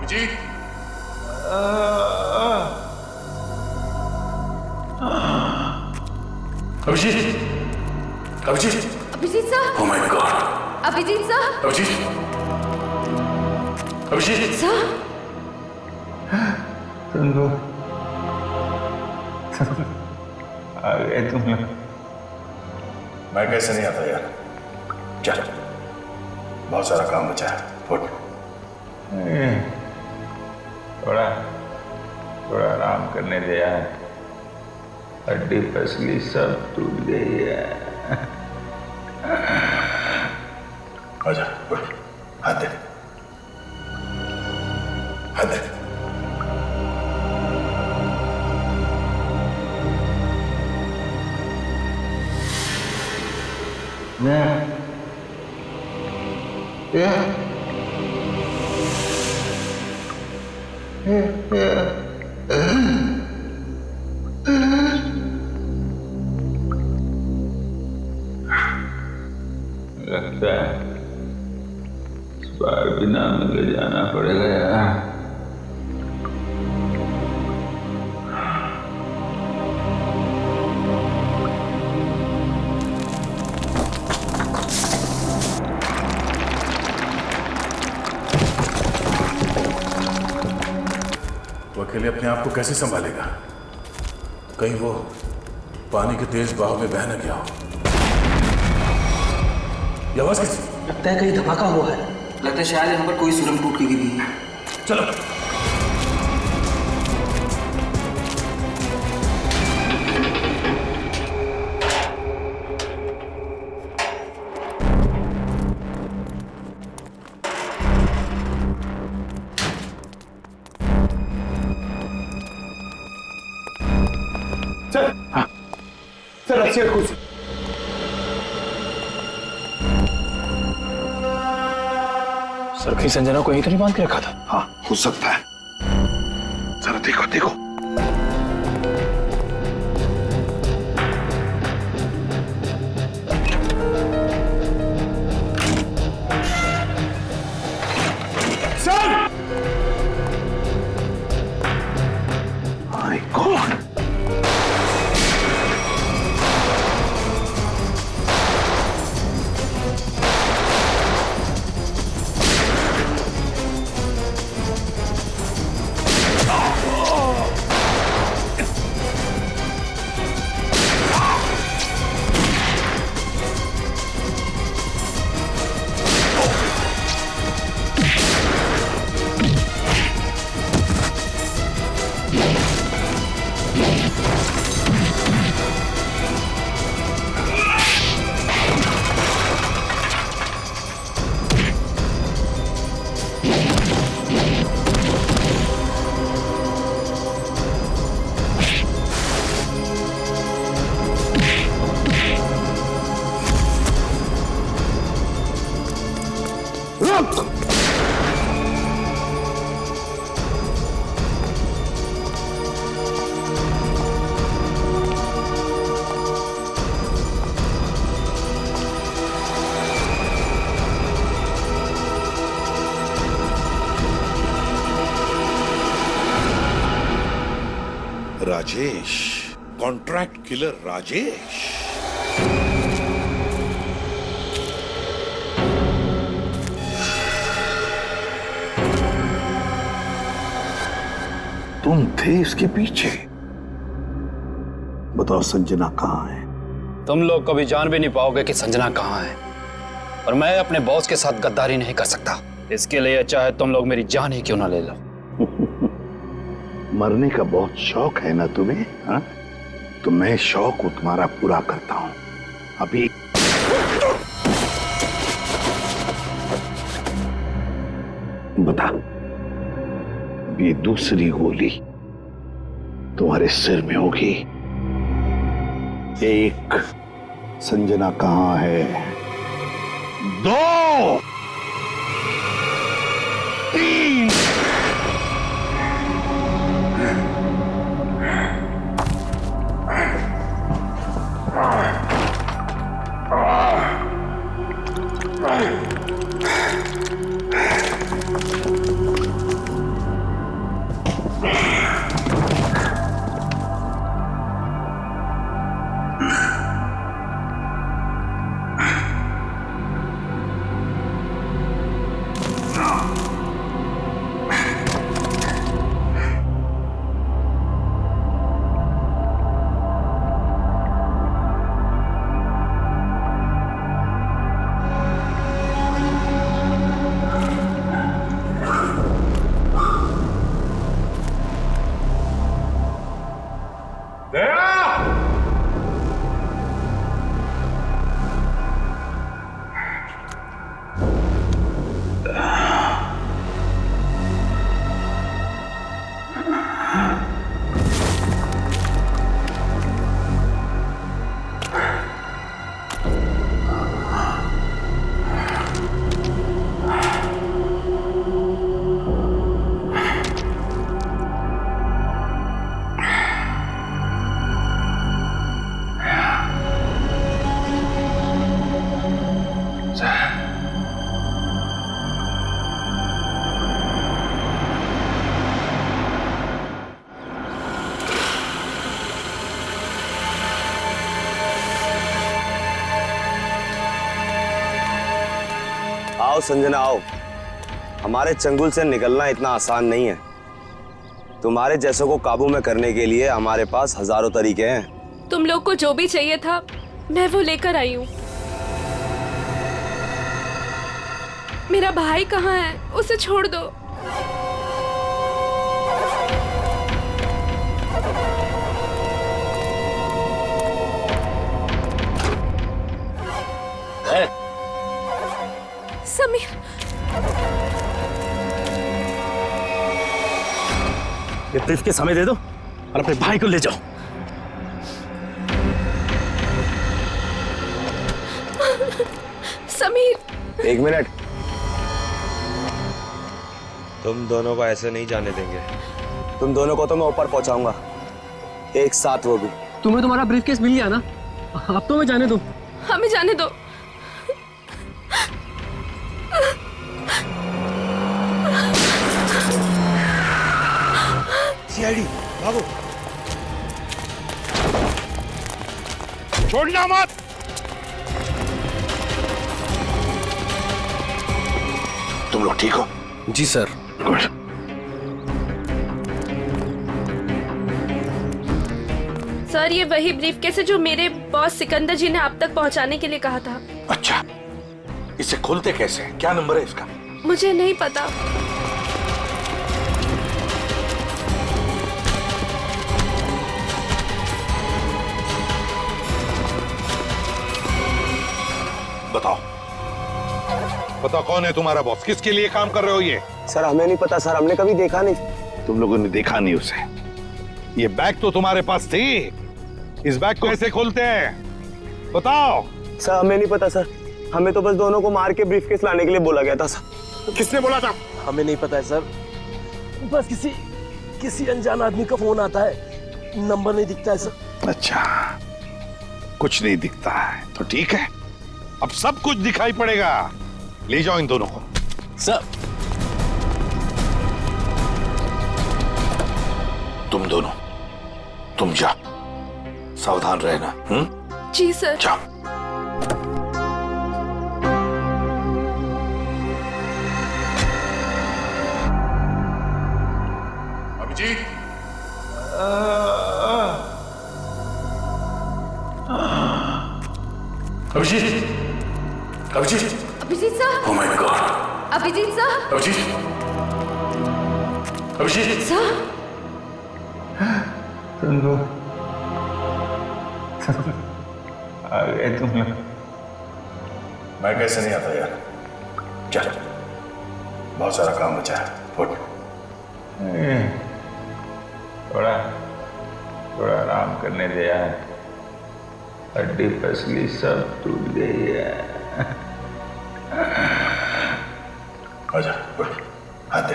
अभिजीत, अभिजीत, अभिजीत, अभिजीत साहब। ओह my God, Abhijit साहब। अभिजीत, अभिजीत साहब। संजू, आ गए तुम लोग। मैं कैसे नहीं आता यार। चल, बहुत सारा काम बचा है, उठ। थोड़ा थोड़ा आराम करने दे यार, हड्डी पसली सब टूट गई है। आजा, उठ, हाथ दे, हाथ दे। लगता है इस बार बिना मिले जाना पड़ेगा यार। वो अकेले अपने आप को कैसे संभालेगा? कहीं वो पानी के तेज बहाव में बह न गया हो। ये आवाज किसकी? लगता है कहीं धमाका हुआ है। लगता है शायद यहाँ पर कोई सुरंग टूट के गिरी है। चलो। चल, हाँ, चल अच्छी है कुछ। सर कहीं संजना को यहीं तो नहीं बांध के रखा था? हाँ, हो सकता है। जरा देखो देखो। Sir! My God! Rajesh, contract killer Rajesh. तुम थे इसके पीछे। बताओ संजना कहाँ है? तुम लोग कभी जान भी नहीं पाओगे कि संजना कहाँ है। और मैं अपने बॉस के साथ गद्दारी नहीं कर सकता। इसके लिए चाहे तुम लोग मेरी जान ही क्यों ना ले लो। मरने का बहुत शौक है ना तुम्हें? हाँ? तो मैं शौक तुम्हारा पूरा करता हूं। अभी बता, ये दूसरी गोली तुम्हारे सिर में होगी। एक, संजना कहाँ है? दो, तीन। संजना आओ। हमारे चंगुल से निकलना इतना आसान नहीं है। तुम्हारे जैसों को काबू में करने के लिए हमारे पास हजारों तरीके हैं। तुम लोग को जो भी चाहिए था मैं वो लेकर आई हूँ। मेरा भाई कहाँ है? उसे छोड़ दो। समीर, ये ब्रीफ के समय दे दो और अपने भाई को ले जाओ। समीर, एक मिनट। तुम दोनों को ऐसे नहीं जाने देंगे। तुम दोनों को तो मैं ऊपर पहुंचाऊंगा, एक साथ वो भी। तुम्हें तुम्हारा ब्रीफकेस मिल गया ना, अब तो मैं जाने दो। हमें जाने दो। सीआईडी भागो, छोड़ना मत। तुम लोग ठीक हो? जी सर। गुड। सर, ये वही ब्रीफकेस है जो मेरे बॉस सिकंदर जी ने आप तक पहुंचाने के लिए कहा था। अच्छा, इसे खोलते कैसे? क्या नंबर है इसका? मुझे नहीं पता। बताओ, बताओ कौन है तुम्हारा बॉस? किसके लिए काम कर रहे हो ये? सर हमें नहीं पता सर, हमने कभी देखा नहीं। तुम लोगों ने देखा नहीं उसे? ये बैग तो तुम्हारे पास थी, इस बैग को कैसे खोलते हैं बताओ? सर हमें नहीं पता सर, हमें तो बस दोनों को मार के ब्रीफकेस लाने के लिए बोला गया था सर। किसने बोला था? हमें नहीं पता है सर, बस किसी अनजान आदमी का फोन आता है, नंबर नहीं दिखता है सर। अच्छा, कुछ नहीं दिखता है तो ठीक है, अब सब कुछ दिखाई पड़ेगा। ले जाओ इन दोनों को। सर, तुम दोनों, तुम जाओ, सावधान रहना। जी सर। जाओ। अभिजीत, अभिजीत, अभिजीत, अभिजीत साहब, ओह माय गॉड, अभिजीत साहब, अभिजीत, अभिजीत साहब, तुम लोग आ गए तुम लोग। मैं कैसे नहीं आता यार? चल, बहुत सारा काम बचा है, फुट। थोड़ा थोड़ा आराम करने दे यार, हड्डी पसली सब टूट गई है। आजा, उठ, हाथ दे,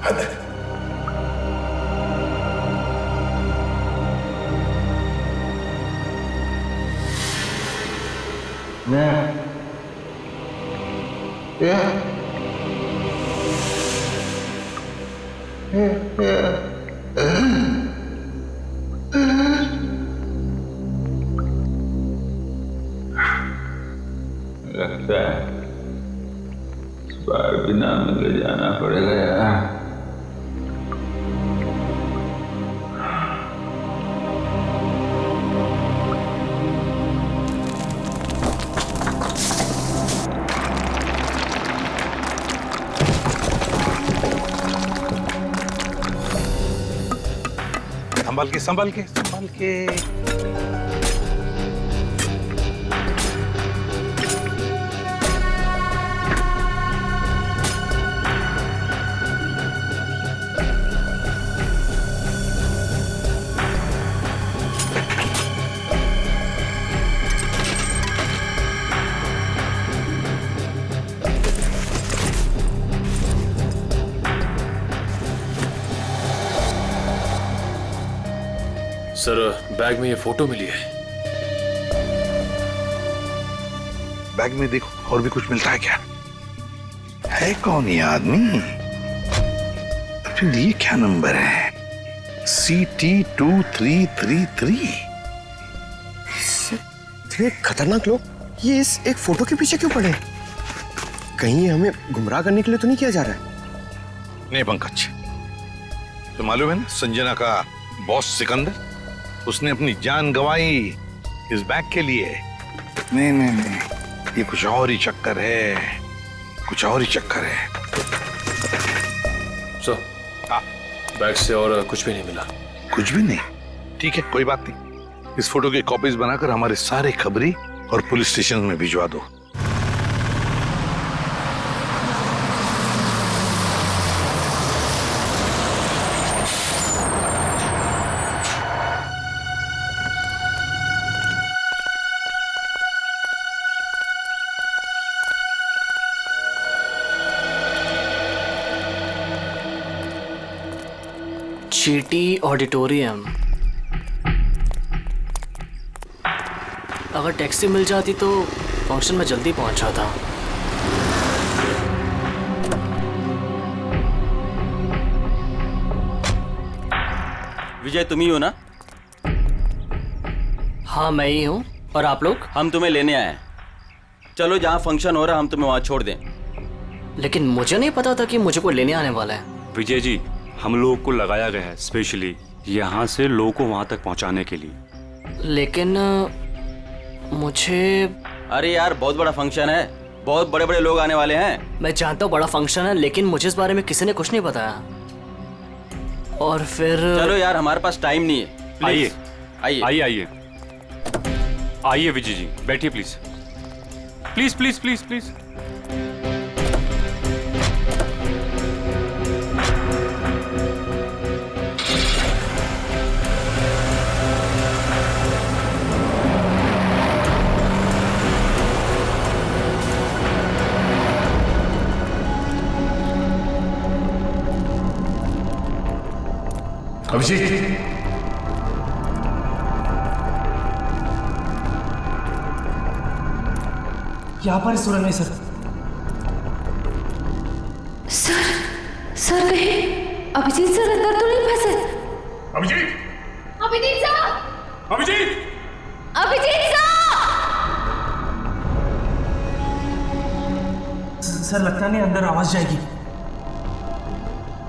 हाथ दे। लगता है इस बार बिना मिले जाना पड़ेगा यार। संभल के, संभल के, संभल के। सर, बैग में ये फोटो मिली है। बैग में देखो और भी कुछ मिलता है क्या? है कौन ये आदमी? फिर ये क्या नंबर है? CT2333। इतने खतरनाक लोग ये इस एक फोटो के पीछे क्यों पड़े? कहीं ये हमें गुमराह करने के लिए तो नहीं किया जा रहा है? नहीं पंकज, तो मालूम है ना संजना का बॉस सिकंदर, उसने अपनी जान गंवाई इस बैग के लिए। नहीं नहीं नहीं, ये कुछ और ही चक्कर है, कुछ और ही चक्कर है। सर, बैग से और कुछ भी नहीं मिला। कुछ भी नहीं? ठीक है, कोई बात नहीं। इस फोटो की कॉपीज बनाकर हमारे सारे खबरी और पुलिस स्टेशन में भिजवा दो। चीटी ऑडिटोरियम। अगर टैक्सी मिल जाती तो फंक्शन में जल्दी पहुंच जाता। विजय तुम ही हो ना? हाँ मैं ही हूँ। और आप लोग? हम तुम्हें लेने आए हैं। चलो जहाँ फंक्शन हो रहा हम तुम्हें वहाँ छोड़ दें। लेकिन मुझे नहीं पता था कि मुझे कोई लेने आने वाला है। विजय जी, हम लोगों को लगाया गया है स्पेशली यहाँ से लोगों को वहाँ तक पहुँचाने के लिए। लेकिन मुझे... अरे यार बहुत बड़ा फंक्शन है, बहुत बड़े बड़े लोग आने वाले हैं। मैं जानता हूँ बड़ा फंक्शन है, लेकिन मुझे इस बारे में किसी ने कुछ नहीं बताया। और फिर चलो यार, हमारे पास टाइम नहीं है। आइए आइए आइए आइए आइए विजय जी, बैठिए please please please please please. Abhijeet, यहाँ पर सुरंग है सर। सर कहीं अभिजीत सर अंदर तो नहीं फंसे? अभिजीत, अभिजीत साहब, अभिजीत, अभिजीत साहब! सर लगता नहीं अंदर आवाज जाएगी।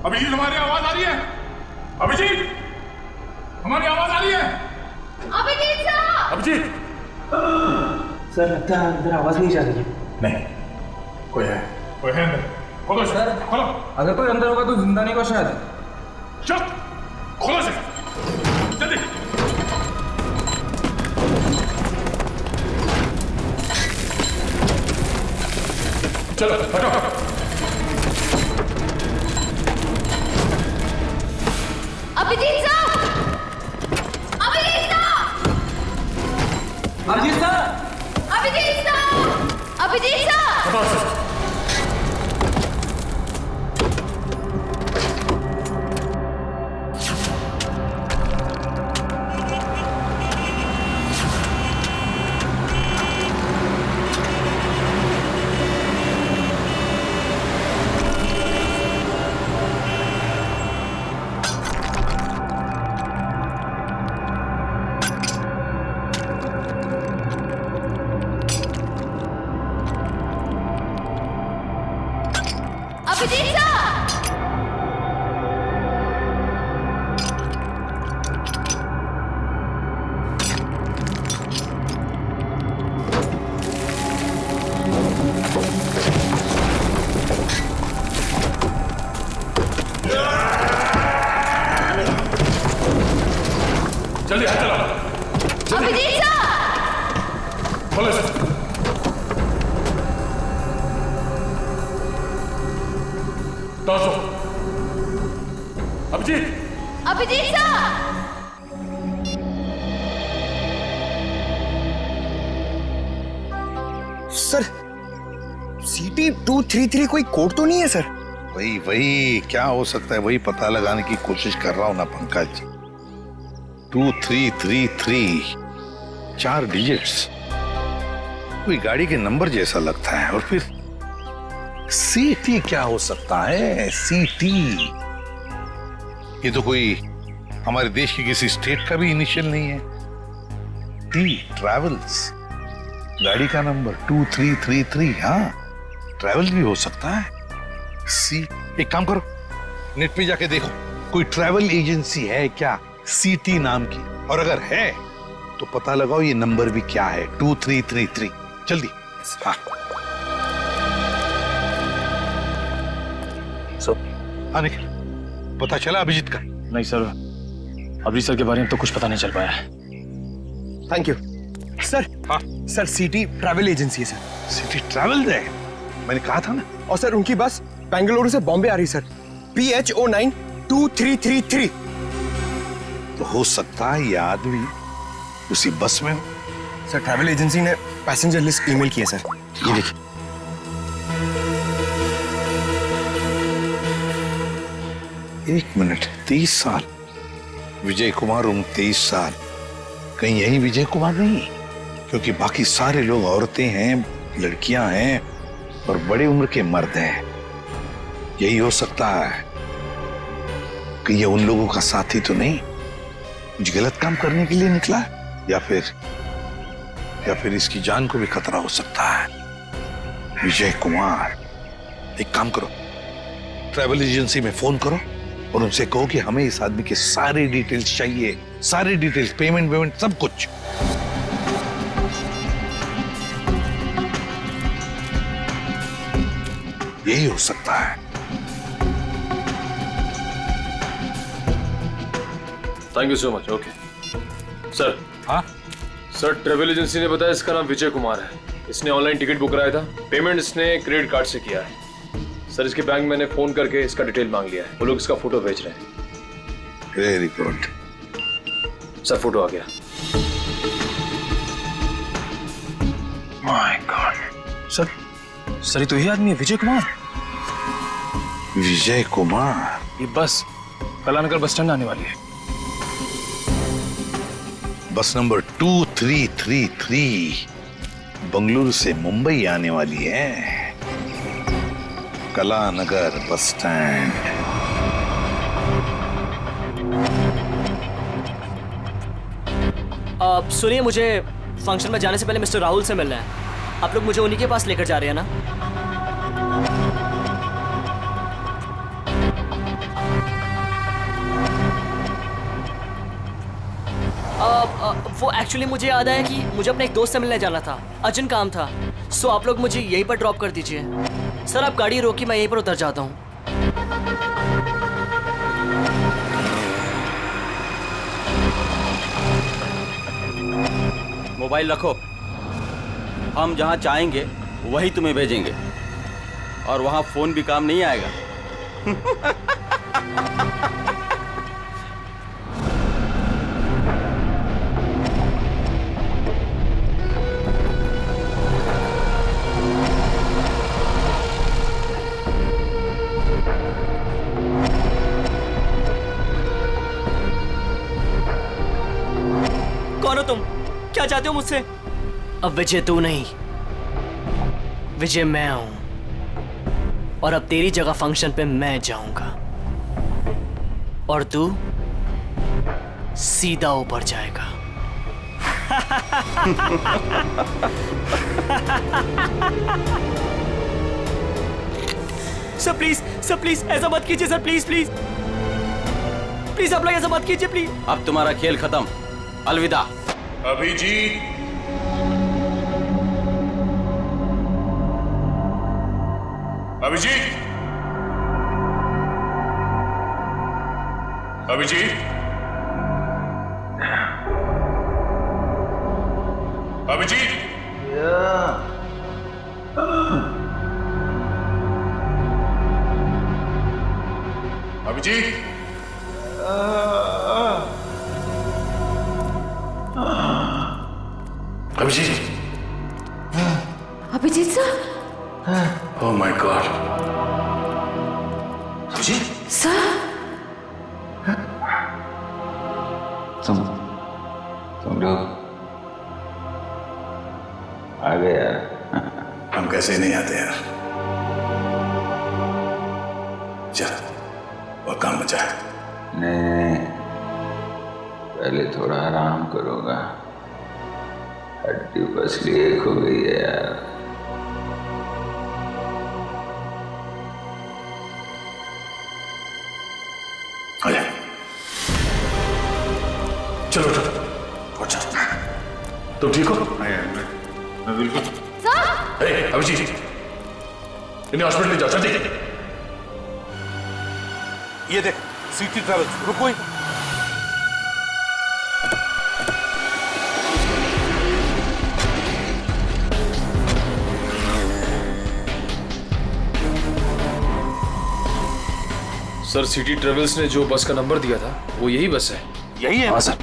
अभिजीत हमारी आवाज आ रही है? अभिजीत, हमारी आवाज आ रही है? अभिजीत साहब! अभिजीत! सर लगता है अंदर आवाज नहीं जा रही है। नहीं, कोई है अंदर। खोलो सर, खोलो। अगर कोई अंदर होगा तो जिंदा नहीं होगा शायद। चुप, खोलो से जल्दी। चलो हटो। अभिजीत साहब! अभिजीत साहब! अभिजीत साहब! अभिजीत साहब! अभिजीत साहब! अभिजीत साहब! जल्दी हाथ चलाओ। अभिजीत साहब! खोलो से। तो अभिजीत! अभिजीत साहब! सर CT 233 कोई कोड तो नहीं है सर? वही क्या हो सकता है, वही पता लगाने की कोशिश कर रहा हूं ना पंकज। 2333, 4 डिजिट्स, कोई गाड़ी के नंबर जैसा लगता है। और फिर CT क्या हो सकता है? CT, ये तो कोई हमारे देश के किसी स्टेट का भी इनिशियल नहीं है। T ट्रैवल्स, गाड़ी का नंबर 2333। हाँ, ट्रैवल भी हो सकता है। सी, एक काम करो, नेट पे जाके देखो कोई ट्रैवल एजेंसी है क्या सीटी नाम की, और अगर है तो पता लगाओ ये नंबर भी क्या है, 2333। जल्दी। हाँ। हाँ निखिल, पता चला अभिजीत का? नहीं सर, अभिजीत सर के बारे में तो कुछ पता नहीं चल पाया है। Thank you sir. हाँ सर, सिटी ट्रैवल एजेंसी है सर। सिटी ट्रैवल है, मैंने कहा था ना। और सर उनकी बस बेंगलुरु से बॉम्बे आ रही सर, PHO9 2333। तो हो सकता है ये आदमी उसी बस में हो। सर ट्रैवल एजेंसी ने पैसेंजर लिस्ट ईमेल की है सर, ये देखिए। एक मिनट, 30 साल, विजय कुमार उम्र 23 साल। कहीं यही विजय कुमार नहीं? क्योंकि बाकी सारे लोग औरतें हैं, लड़कियां हैं और बड़ी उम्र के मर्द हैं। यही हो सकता है कि ये उन लोगों का साथी तो नहीं, कुछ गलत काम करने के लिए निकला, या फिर इसकी जान को भी खतरा हो सकता है। विजय कुमार, एक काम करो, ट्रैवल एजेंसी में फोन करो और उनसे कहो कि हमें इस आदमी के सारे डिटेल्स चाहिए, सारे डिटेल्स, पेमेंट सब कुछ। यही हो सकता है। Thank you so much. Okay sir. हाँ सर, ट्रेवल एजेंसी ने बताया इसका नाम विजय कुमार है। इसने ऑनलाइन टिकट बुक कराया था, पेमेंट इसने क्रेडिट कार्ड से किया है। सर, इसके बैंक मैंने फोन करके इसका डिटेल मांग लिया है, वो लोग इसका फोटो भेज रहे हैं। वेरी गुड सर, फोटो आ गया। My God. सर ये तो यही आदमी है, विजय कुमार। विजय कुमार, ये बस कलानगर बस स्टैंड आने वाली है। बस नंबर 2333 बंगलुरु से मुंबई आने वाली है, कलानगर बस स्टैंड। सुनिए, मुझे फंक्शन में जाने से पहले मिस्टर राहुल से मिलना है। आप लोग मुझे उन्हीं के पास लेकर जा रहे हैं ना? वो एक्चुअली मुझे याद आया कि मुझे अपने एक दोस्त से मिलने जाना था, अर्जेंट काम था। सो आप लोग मुझे यहीं पर ड्रॉप कर दीजिए। सर, आप गाड़ी रोकी, मैं यहीं पर उतर जाता हूँ। मोबाइल रखो, हम जहाँ चाहेंगे वही तुम्हें भेजेंगे, और वहाँ फोन भी काम नहीं आएगा। कौन हो तुम? क्या चाहते हो मुझसे? अब विजय तू नहीं, विजय मैं हूं, और अब तेरी जगह फंक्शन पे मैं जाऊंगा और तू सीधा ऊपर जाएगा। सर प्लीज ऐसा मत कीजिए सर, प्लीज प्लीज प्लीज आप लोग ऐसा मत कीजिए प्लीज। अब तुम्हारा खेल खत्म, अलविदा। Abhijeet, Abhijeet, Abhijeet, Abhijeet, Abhijeet, Abhijeet, Abhijeet sir. Oh my God. Abhijeet sir, तुम लोग आ गए यार। हम कैसे नहीं आते यार। चल, और काम बचा है। नहीं, पहले थोड़ा आराम करोगा। हड्डी पसली एक हो गई है यार। चलो उठो, अच्छा तुम ठीक हो? मैं बिल्कुल। अभिजीत, इन्हें हॉस्पिटल ले जाओ जल्दी। ये देख सिटी ट्रैवल्स, रुको। सर सिटी ट्रेवल्स ने जो बस का नंबर दिया था वो यही बस है। यही है? हाँ सर।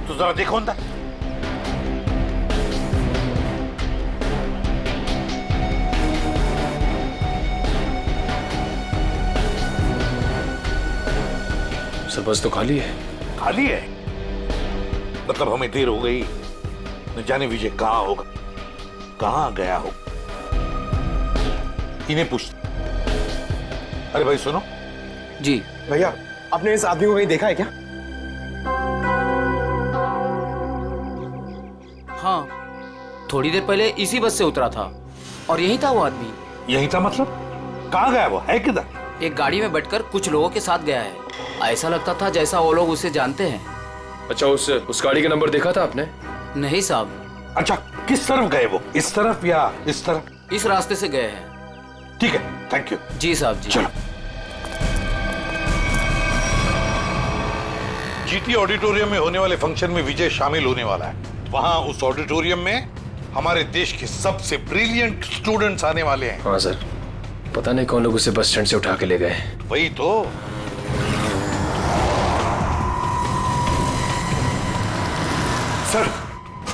तो जरा देखो अंदर। सर बस तो खाली है। खाली है? मतलब हमें देर हो गई, न जाने विजय कहाँ होगा, कहाँ गया हो। इन्हें पूछ। अरे भाई सुनो। जी भैया, आपने इस आदमी को कहीं देखा है क्या? हाँ, थोड़ी देर पहले इसी बस से उतरा था और यही था वो आदमी। यही था मतलब? कहाँ गया वो? है किधर? एक गाड़ी में बैठकर कुछ लोगों के साथ गया है। ऐसा लगता था जैसा वो लोग उसे जानते हैं। अच्छा, उस गाड़ी का नंबर देखा था आपने? नहीं साहब। अच्छा, किस तरफ गए वो? इस तरफ या इस तरफ? इस रास्ते से गए हैं। ठीक है, थैंक यू। जी साहब जी। चलो। जीटी ऑडिटोरियम में होने वाले फंक्शन में विजय शामिल होने वाला है। वहां उस ऑडिटोरियम में हमारे देश के सबसे ब्रिलियंट स्टूडेंट्स आने वाले हैं। हाँ सर, पता नहीं कौन लोग उसे बस स्टैंड से उठा के ले गए। वही तो। सर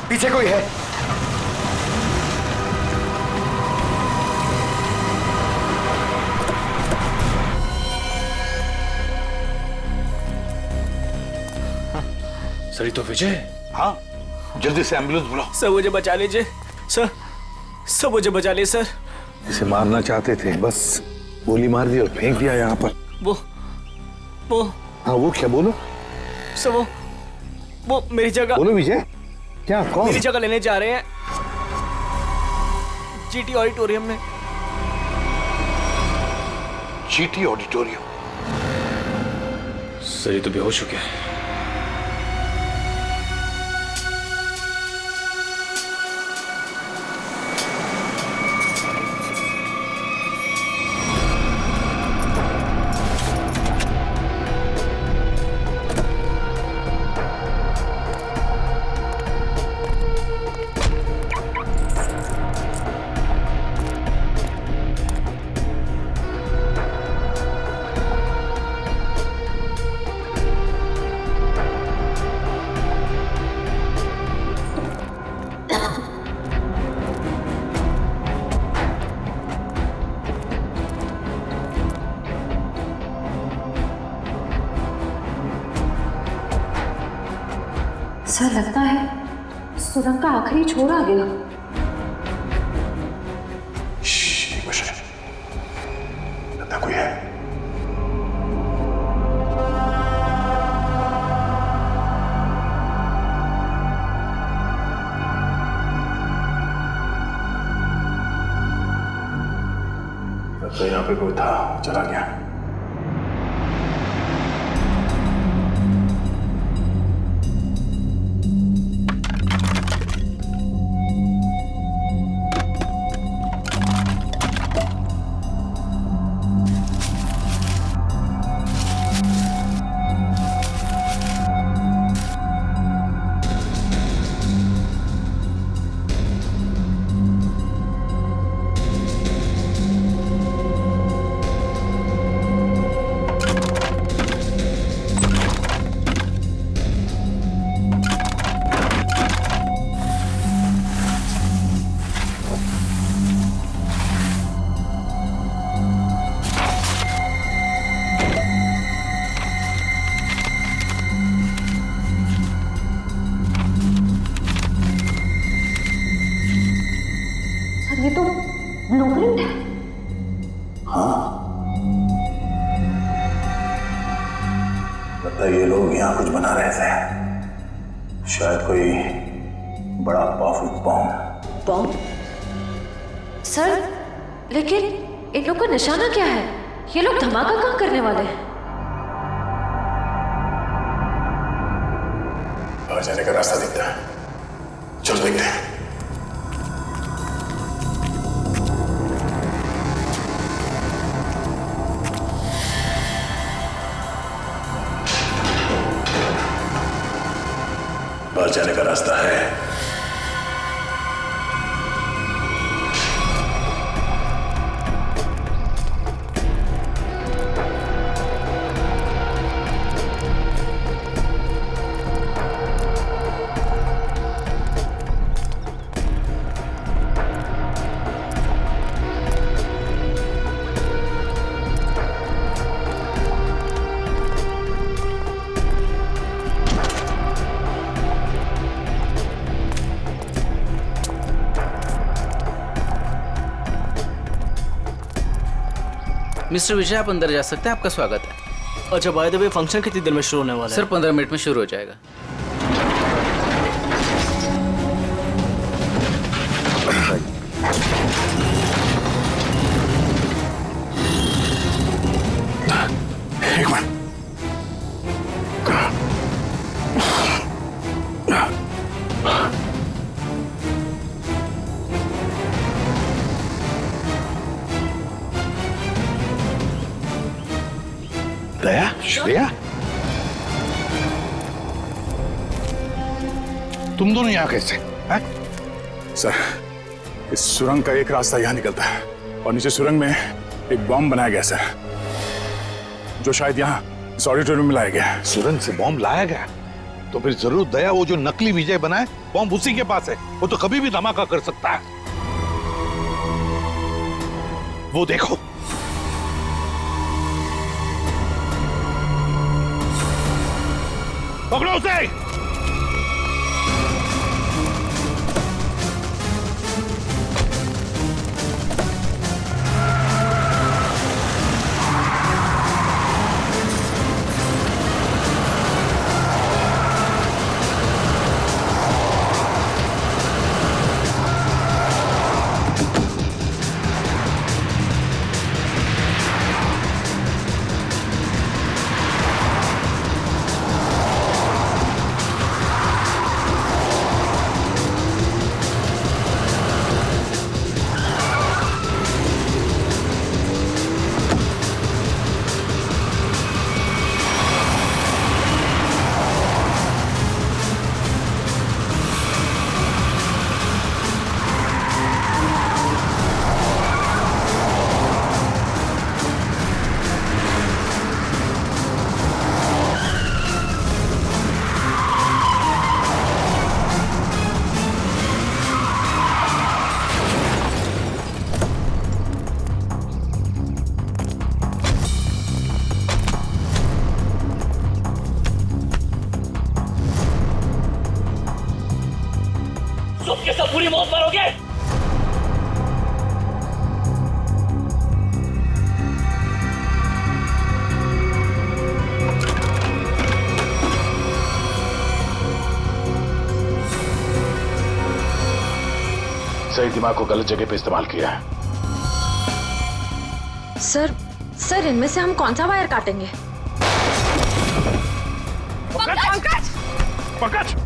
पीछे कोई है। सर ये तो विजय। हाँ, जल्दी से एम्बुलेंस बुलाओ। सर मुझे बचा लीजिए सर मुझे बचा लीजिए सर। इसे मारना चाहते थे, बस गोली मार दी और फेंक दिया यहाँ पर। वो हाँ, वो क्या? बोलो सर। वो मेरी जगह। बोलो विजय। क्या? कौन? मेरी जगह लेने जा रहे हैं जीटी ऑडिटोरियम में। GT auditorium? सर ये तो बेहोश हो गया है। सर लगता है सुरंग का आखिरी छोर आ गया। लगता कोई है। लगता यहाँ पे कोई था, चला गया। ये तो ब्लूप्रिंट है। हाँ, लगता है ये लोग यहाँ कुछ बना रहे थे। शायद कोई बड़ा पावरफुल बॉम्ब। बॉम्ब? सर, लेकिन इन लोग का निशाना क्या है? ये लोग धमाका कहाँ करने वाले हैं? बाहर जाने का रास्ता दिखता है, चलो देखते हैं। बाहर जाने का रास्ता है। मिस्टर विजय, आप अंदर जा सकते हैं, आपका स्वागत है। अच्छा, बाय द वे, फंक्शन कितनी देर में शुरू होने वाला है? सर 15 मिनट में शुरू हो जाएगा। एक मिनट। दया, श्रेया, तुम दोनों यहाँ कैसे हैं? सर, इस सुरंग का एक रास्ता यहाँ निकलता है और नीचे सुरंग में एक बॉम्ब बनाया गया सर, जो शायद यहाँ इस ऑडिटोरियम में लाया गया है। सुरंग से बॉम्ब लाया गया तो फिर जरूर दया वो जो नकली विजय बनाए बॉम्ब उसी के पास है। वो तो कभी भी धमाका कर सकता है। वो देखो, पकड़ो उसे। पूरी मौत मरोगे। सही दिमाग को गलत जगह पे इस्तेमाल किया है। सर इनमें से हम कौन सा वायर काटेंगे? पंकज! पंकज!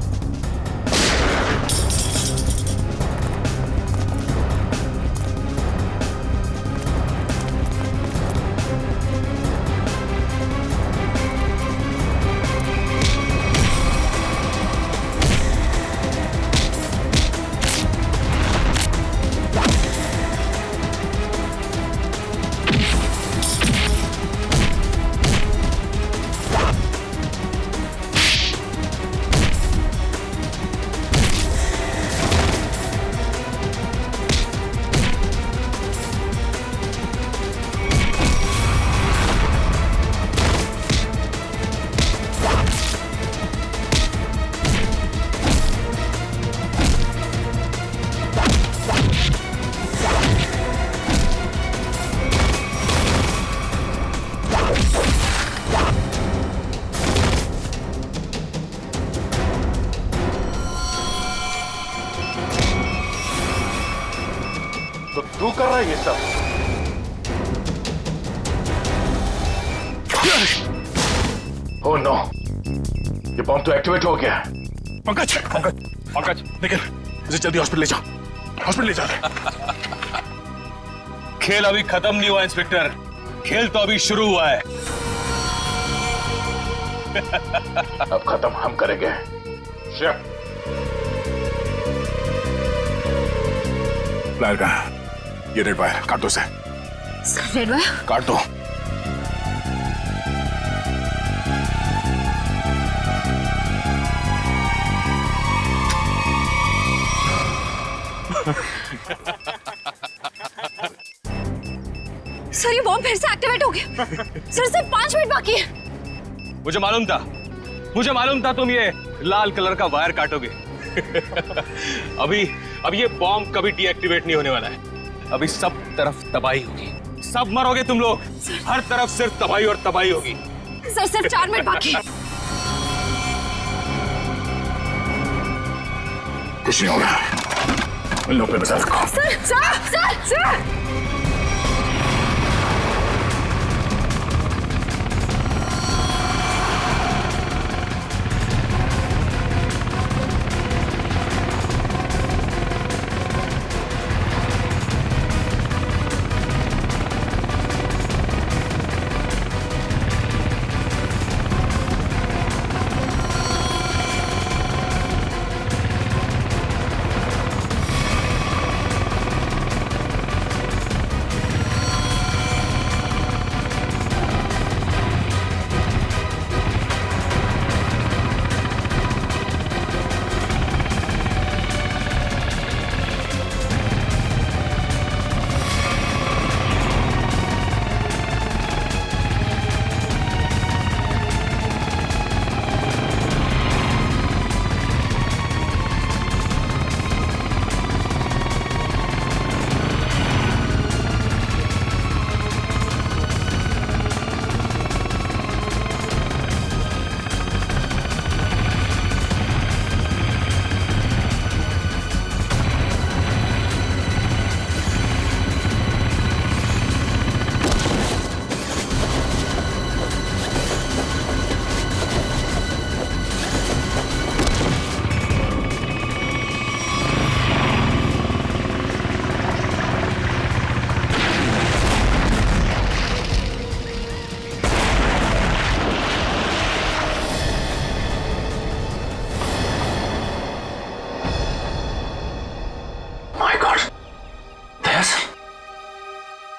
ओह नो, ये बॉम्ब तो एक्टिवेट हो गया। पंकज, पंकज, पंकज, निकल, इसे जल्दी हॉस्पिटल ले जाओ, हॉस्पिटल ले जाओ। खेल अभी खत्म नहीं हुआ इंस्पेक्टर, खेल तो अभी शुरू हुआ है। अब खत्म हम करेंगे। प्लायर कहाँ? ये रेड वायर काट दो, सर रेड वायर काट दो। सर ये बॉम्ब फिर से एक्टिवेट हो गया। सर सिर्फ 5 मिनट बाकी है। मुझे मालूम था तुम ये लाल कलर का वायर काटोगे। अभी ये बॉम्ब कभी डीएक्टिवेट नहीं होने वाला है। अभी सब तरफ तबाही होगी, सब मरोगे तुम लोग। हर तरफ सिर्फ तबाही और तबाही होगी। सर सिर्फ 4 मिनट बाकी है। कुछ नहीं होगा, इन लोगों पे नजर रखो। सर सर सर सर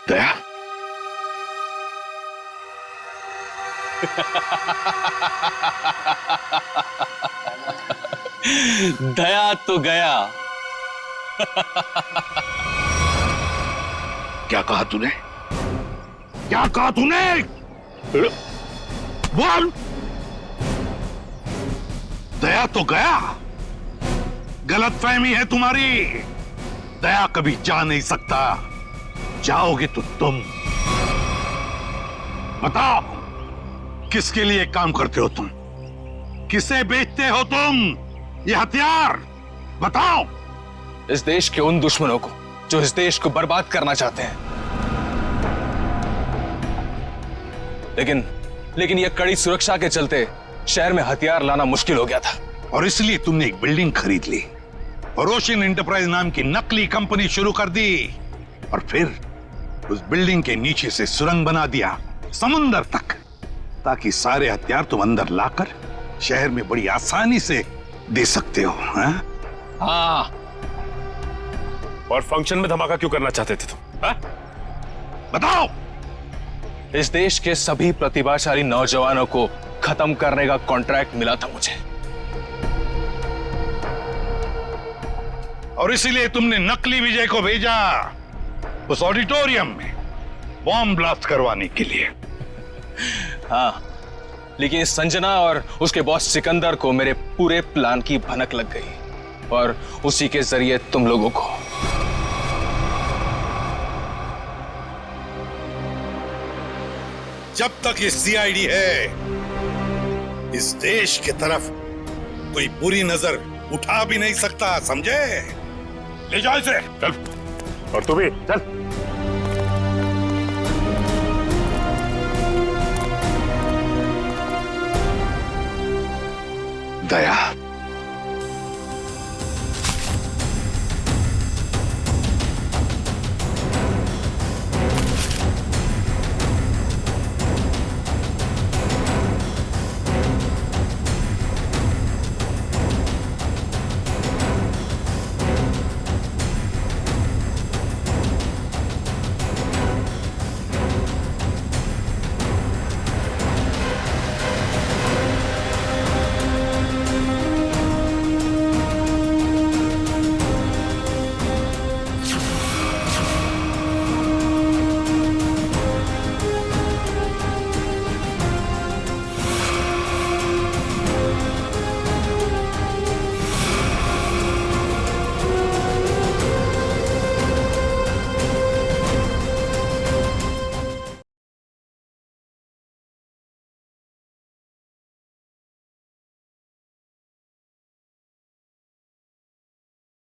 दया, दया तो गया। क्या कहा तूने? क्या कहा तूने? बोल। दया तो गया। गलतफहमी है तुम्हारी। दया कभी जा नहीं सकता, जाओगे तो तुम। बताओ, किसके लिए काम करते हो तुम? किसे बेचते हो तुम ये हथियार? बताओ। इस देश के उन दुश्मनों को जो इस देश को बर्बाद करना चाहते हैं। लेकिन यह कड़ी सुरक्षा के चलते शहर में हथियार लाना मुश्किल हो गया था। और इसलिए तुमने एक बिल्डिंग खरीद ली और ओशियन एंटरप्राइज नाम की नकली कंपनी शुरू कर दी, और फिर उस बिल्डिंग के नीचे से सुरंग बना दिया समुंदर तक, ताकि सारे हथियार तुम अंदर लाकर शहर में बड़ी आसानी से दे सकते हो। हाँ। और फंक्शन में धमाका क्यों करना चाहते थे तुम? बताओ। इस देश के सभी प्रतिभाशाली नौजवानों को खत्म करने का कॉन्ट्रैक्ट मिला था मुझे, और इसीलिए तुमने नकली विजय को भेजा उस ऑडिटोरियम में बॉम्ब ब्लास्ट करवाने के लिए। हाँ, लेकिन इस संजना और उसके बॉस सिकंदर को मेरे पूरे प्लान की भनक लग गई, और उसी के जरिए तुम लोगों को। जब तक ये सीआईडी है, इस देश की तरफ कोई बुरी नजर उठा भी नहीं सकता, समझे? ले जाओ इसे। चल, और तू भी चल। दया